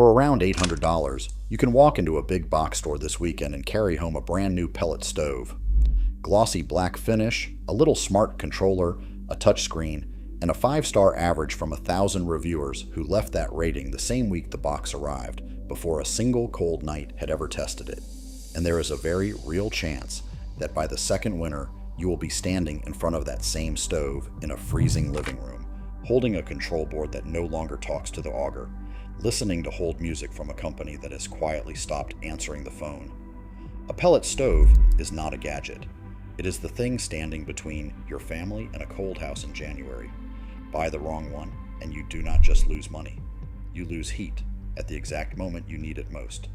For around $800, you can walk into a big box store this weekend and carry home a brand new pellet stove. Glossy black finish, a little smart controller, a touchscreen, and a 5-star average from 1,000 reviewers who left that rating the same week the box arrived, before a single cold night had ever tested it. And there is a very real chance that by the second winter, you will be standing in front of that same stove in a freezing living room, holding a control board that no longer talks to the auger, listening to hold music from a company that has quietly stopped answering the phone. A pellet stove is not a gadget. It is the thing standing between your family and a cold house in January. Buy the wrong one, and you do not just lose money. You lose heat at the exact moment you need it most.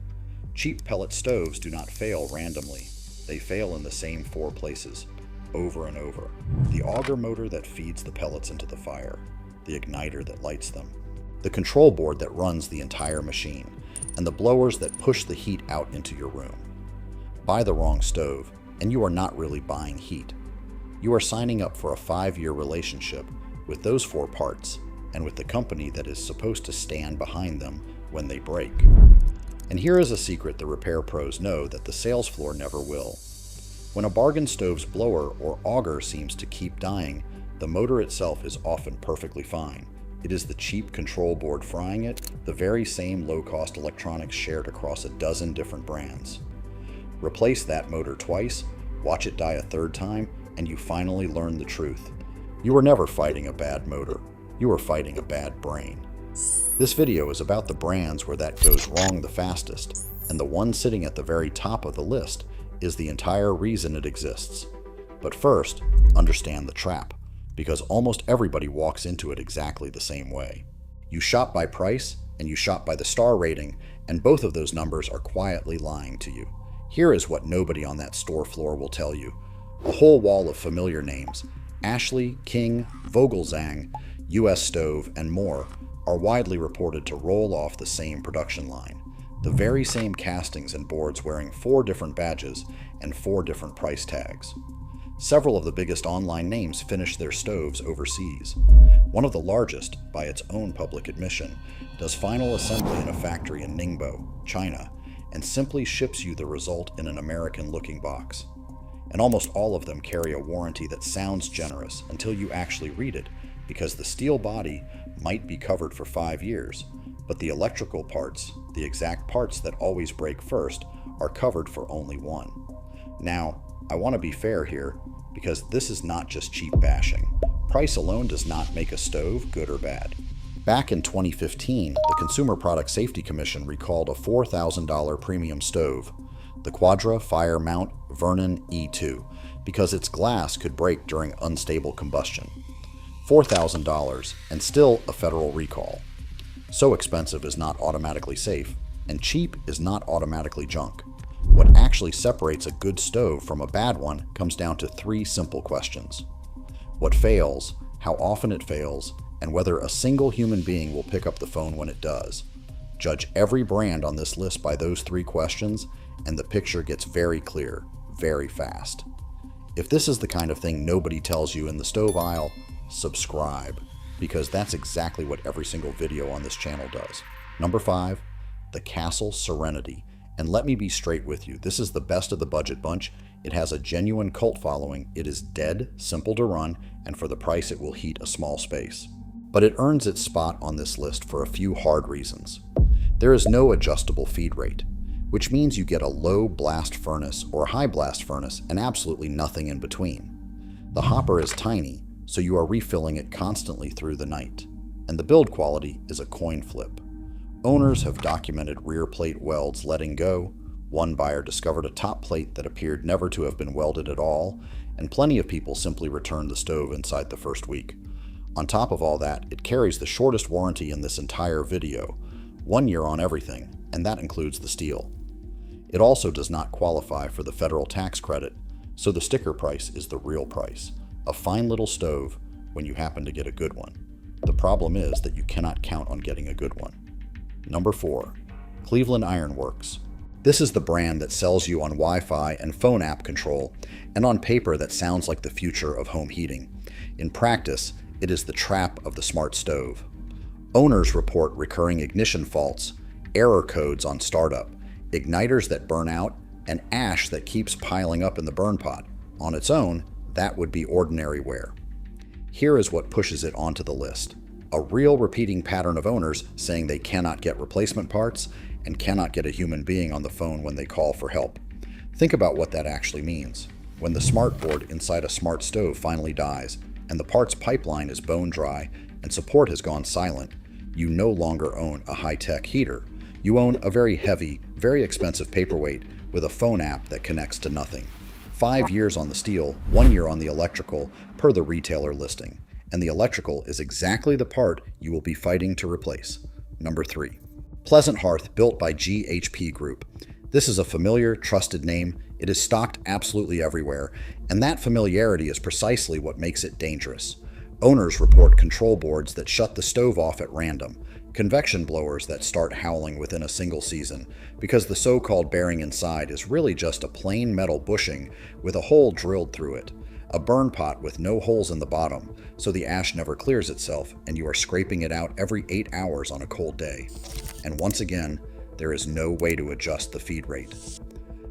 Cheap pellet stoves do not fail randomly. They fail in the same 4 places, over and over. The auger motor that feeds the pellets into the fire, the igniter that lights them, the control board that runs the entire machine, and the blowers that push the heat out into your room. Buy the wrong stove, and you are not really buying heat. You are signing up for a 5-year relationship with those 4 parts, and with the company that is supposed to stand behind them when they break. And here is a secret the repair pros know that the sales floor never will. When a bargain stove's blower or auger seems to keep dying, the motor itself is often perfectly fine. It is the cheap control board frying it, the very same low-cost electronics shared across a dozen different brands. Replace that motor twice, watch it die a 3rd time, and you finally learn the truth. You are never fighting a bad motor. You are fighting a bad brain. This video is about the brands where that goes wrong the fastest, and the one sitting at the very top of the list is the entire reason it exists. But first, understand the trap, because almost everybody walks into it exactly the same way. You shop by price, and you shop by the star rating, and both of those numbers are quietly lying to you. Here is what nobody on that store floor will tell you. A whole wall of familiar names, Ashley, King, Vogelzang, US Stove, and more, are widely reported to roll off the same production line. The very same castings and boards wearing 4 different badges and 4 different price tags. Several of the biggest online names finish their stoves overseas. One of the largest, by its own public admission, does final assembly in a factory in Ningbo, China, and simply ships you the result in an American-looking box. And almost all of them carry a warranty that sounds generous until you actually read it, because the steel body might be covered for 5 years, but the electrical parts, the exact parts that always break first, are covered for only 1. Now, I want to be fair here, because this is not just cheap bashing. Price alone does not make a stove good or bad. Back in 2015, the Consumer Product Safety Commission recalled a $4,000 premium stove, the Quadra-Fire mount Vernon E2, because its glass could break during unstable combustion. $4,000, and still a federal recall. So expensive is not automatically safe, and cheap is not automatically junk. What actually separates a good stove from a bad one comes down to 3 simple questions. What fails, how often it fails, and whether a single human being will pick up the phone when it does. Judge every brand on this list by those 3 questions, and the picture gets very clear, very fast. If this is the kind of thing nobody tells you in the stove aisle, subscribe, because that's exactly what every single video on this channel does. Number 5, the Castle Serenity. And let me be straight with you, this is the best of the budget bunch. It has a genuine cult following, it is dead simple to run, and for the price it will heat a small space. But it earns its spot on this list for a few hard reasons. There is no adjustable feed rate, which means you get a low blast furnace or high blast furnace and absolutely nothing in between. The hopper is tiny, so you are refilling it constantly through the night. And the build quality is a coin flip. Owners have documented rear plate welds letting go, one buyer discovered a top plate that appeared never to have been welded at all, and plenty of people simply returned the stove inside the first week. On top of all that, it carries the shortest warranty in this entire video, 1 year on everything, and that includes the steel. It also does not qualify for the federal tax credit, so the sticker price is the real price. A fine little stove when you happen to get a good one. The problem is that you cannot count on getting a good one. Number 4, Cleveland Iron Works. This is the brand that sells you on Wi-Fi and phone app control, and on paper that sounds like the future of home heating. In practice, it is the trap of the smart stove. Owners report recurring ignition faults, error codes on startup, igniters that burn out, and ash that keeps piling up in the burn pot. On its own, that would be ordinary wear. Here is what pushes it onto the list. A real repeating pattern of owners saying they cannot get replacement parts and cannot get a human being on the phone when they call for help. Think about what that actually means. When the smart board inside a smart stove finally dies, and the parts pipeline is bone dry and support has gone silent, you no longer own a high-tech heater. You own a very heavy, very expensive paperweight with a phone app that connects to nothing. 5 years on the steel, 1 year on the electrical, per the retailer listing. And the electrical is exactly the part you will be fighting to replace. Number 3. Pleasant Hearth, built by GHP Group. This is a familiar, trusted name. It is stocked absolutely everywhere, and that familiarity is precisely what makes it dangerous. Owners report control boards that shut the stove off at random, convection blowers that start howling within a single season, because the so-called bearing inside is really just a plain metal bushing with a hole drilled through it, a burn pot with no holes in the bottom, so the ash never clears itself and you are scraping it out every 8 hours on a cold day. And once again, there is no way to adjust the feed rate.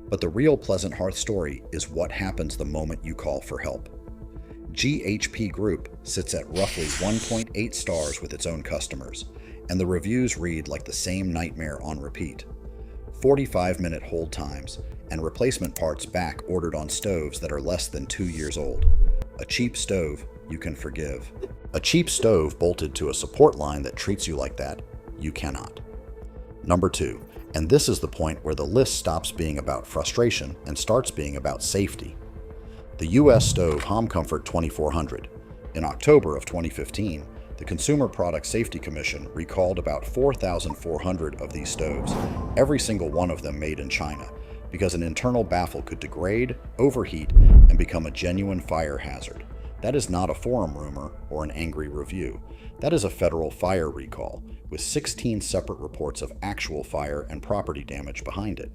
But the real Pleasant Hearth story is what happens the moment you call for help. GHP Group sits at roughly 1.8 stars with its own customers, and the reviews read like the same nightmare on repeat. 45-minute hold times, and replacement parts back ordered on stoves that are less than 2 years old. A cheap stove you can forgive. A cheap stove bolted to a support line that treats you like that, you cannot. Number 2, and this is the point where the list stops being about frustration and starts being about safety. The US stove Home Comfort 2400. In October of 2015, the Consumer Product Safety Commission recalled about 4,400 of these stoves, every single one of them made in China, because an internal baffle could degrade, overheat, and become a genuine fire hazard. That is not a forum rumor or an angry review. That is a federal fire recall, with 16 separate reports of actual fire and property damage behind it.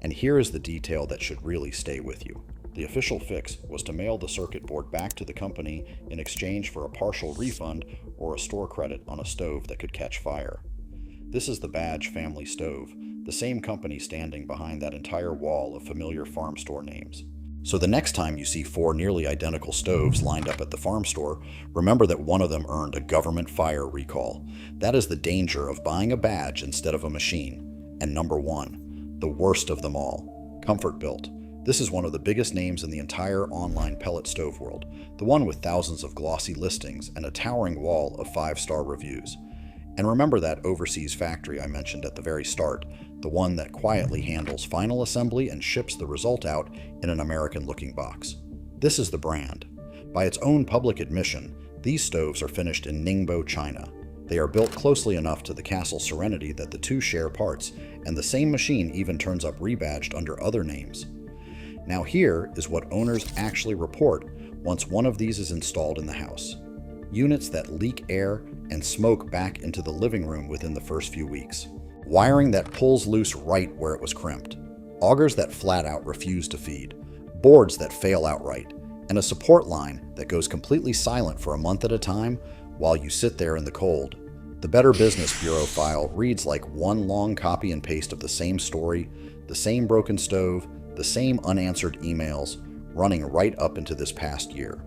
And here is the detail that should really stay with you. The official fix was to mail the circuit board back to the company in exchange for a partial refund or a store credit on a stove that could catch fire. This is the Badge family stove, the same company standing behind that entire wall of familiar farm store names. So the next time you see 4 nearly identical stoves lined up at the farm store, remember that one of them earned a government fire recall. That is the danger of buying a badge instead of a machine. And number 1, the worst of them all, Comfort Built. This is one of the biggest names in the entire online pellet stove world, the one with thousands of glossy listings and a towering wall of 5-star reviews. And remember that overseas factory I mentioned at the very start, the one that quietly handles final assembly and ships the result out in an American-looking box. This is the brand. By its own public admission, these stoves are finished in Ningbo, China. They are built closely enough to the Castle Serenity that the two share parts, and the same machine even turns up rebadged under other names. Now here is what owners actually report once one of these is installed in the house. Units that leak air and smoke back into the living room within the first few weeks. Wiring that pulls loose right where it was crimped. Augers that flat out refuse to feed. Boards that fail outright. And a support line that goes completely silent for a month at a time while you sit there in the cold. The Better Business Bureau file reads like one long copy and paste of the same story, the same broken stove, the same unanswered emails, running right up into this past year.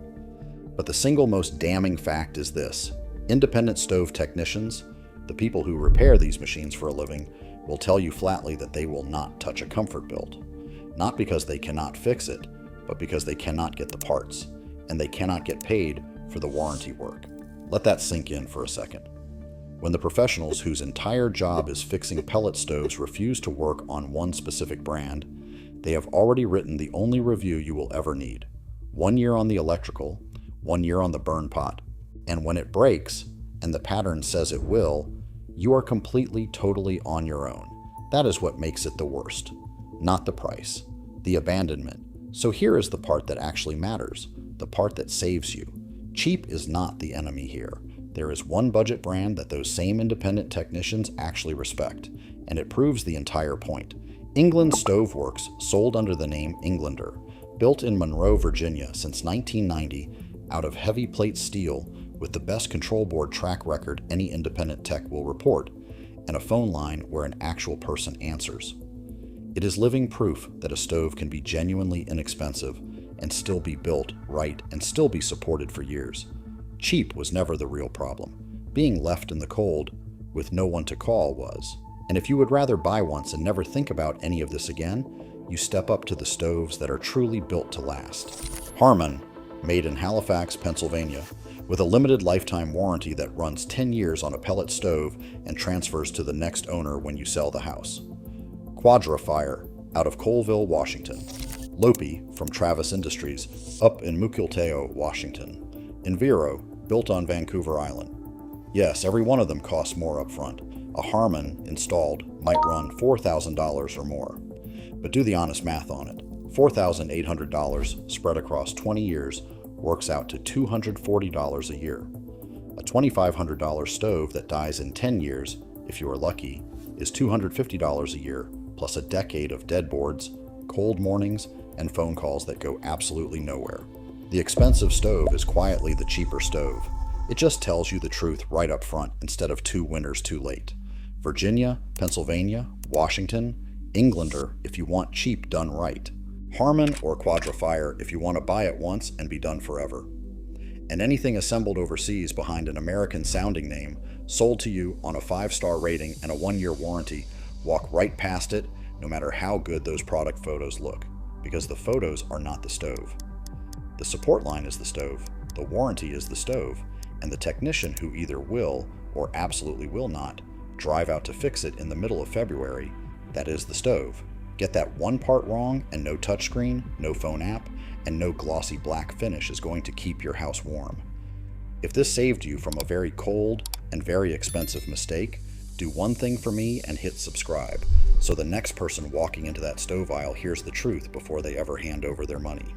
But the single most damning fact is this: independent stove technicians, the people who repair these machines for a living, will tell you flatly that they will not touch a Comfort Built. Not because they cannot fix it, but because they cannot get the parts, and they cannot get paid for the warranty work. Let that sink in for a second. When the professionals whose entire job is fixing pellet stoves refuse to work on one specific brand, they have already written the only review you will ever need. 1 year on the electrical, 1 year on the burn pot. And when it breaks, and the pattern says it will, you are completely, totally on your own. That is what makes it the worst. Not the price, the abandonment. So here is the part that actually matters, the part that saves you. Cheap is not the enemy here. There is one budget brand that those same independent technicians actually respect, and it proves the entire point. England Stove Works, sold under the name Englander, built in Monroe, Virginia since 1990 out of heavy plate steel with the best control board track record any independent tech will report, and a phone line where an actual person answers. It is living proof that a stove can be genuinely inexpensive and still be built right and still be supported for years. Cheap was never the real problem. Being left in the cold with no one to call was. And if you would rather buy once and never think about any of this again, you step up to the stoves that are truly built to last. Harmon, made in Halifax, Pennsylvania, with a limited lifetime warranty that runs 10 years on a pellet stove and transfers to the next owner when you sell the house. Quadra-Fire, out of Colville, Washington. Lopi, from Travis Industries, up in Mukilteo, Washington. Enviro, built on Vancouver Island. Yes, every one of them costs more up front. A Harmon installed might run $4,000 or more. But do the honest math on it. $4,800 spread across 20 years works out to $240 a year. A $2,500 stove that dies in 10 years, if you are lucky, is $250 a year, plus a decade of dead boards, cold mornings, and phone calls that go absolutely nowhere. The expensive stove is quietly the cheaper stove. It just tells you the truth right up front instead of 2 winters too late. Virginia, Pennsylvania, Washington, Englander if you want cheap done right. Harmon or Quadra-Fire if you want to buy it once and be done forever. And anything assembled overseas behind an American sounding name, sold to you on a 5-star rating and a 1-year warranty, walk right past it no matter how good those product photos look, because the photos are not the stove. The support line is the stove, the warranty is the stove, and the technician who either will or absolutely will not drive out to fix it in the middle of February, that is the stove. Get that one part wrong and no touchscreen, no phone app, and no glossy black finish is going to keep your house warm. If this saved you from a very cold and very expensive mistake, do one thing for me and hit subscribe, so the next person walking into that stove aisle hears the truth before they ever hand over their money.